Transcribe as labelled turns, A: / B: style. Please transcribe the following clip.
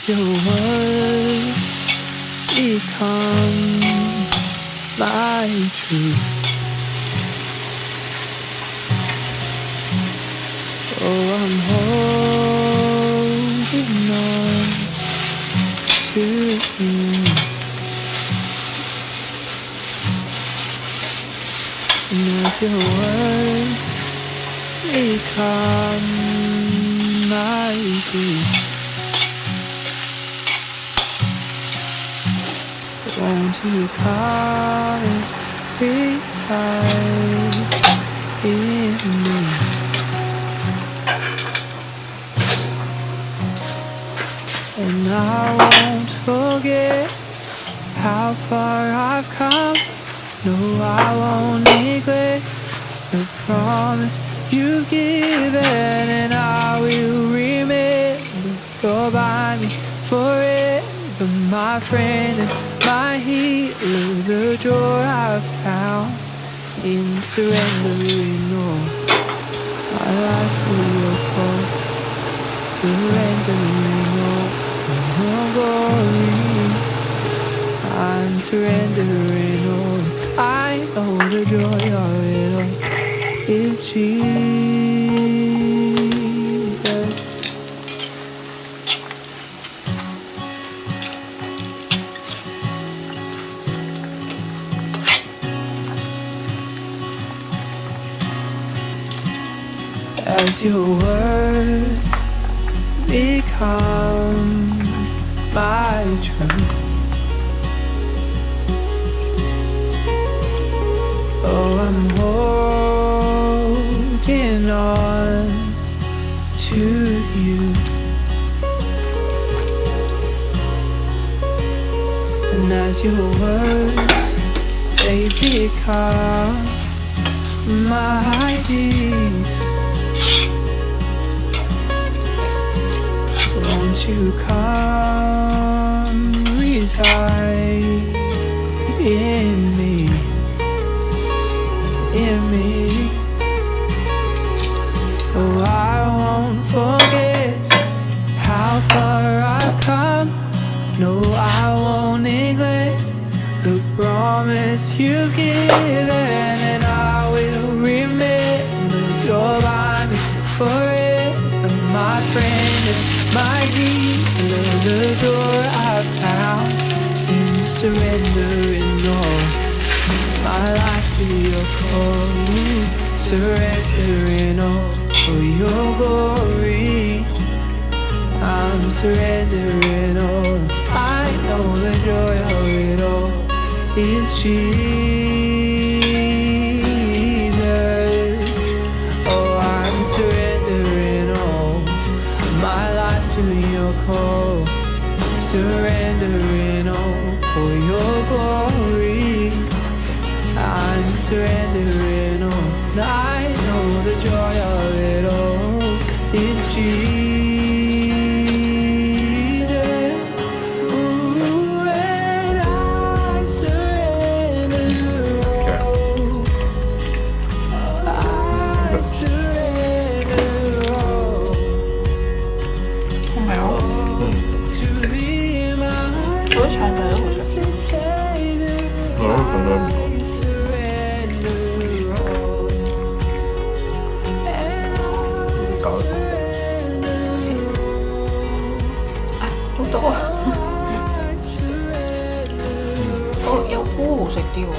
A: as your words become my truth. Oh, I'm holding on to you. And as your words become my grief, won't you come and reside in me? And I won't forget how far I've come. No, I won't neglect the promise you've given, and I will remember you're by me forever, my friend and my healer. The joy I've found in surrendering all my life to your call, surrendering all your glory. I'm surrendering all. I know the joy of it all is Jesus. As your words become my truth. Oh, I'm holding on to you. And as your words, they become my peace. Won't you come reside in me? In me. Oh, I won't forget how far I've come. No, I won't neglect the promise you've given, and I will remember you're by me forever, my friend and my healer. The door I've found in surrendering all my life to your call, surrendering all for your glory. I'm surrendering all. I know the joy of it all is Jesus. Oh, I'm surrendering all my life to your call, surrendering all for your glory. I'm surrendering all. I know the joy of it all is Jesus. Ooh, and I surrender all. I surrender all. To thee, my Savior.
B: 有菇好食啲喎，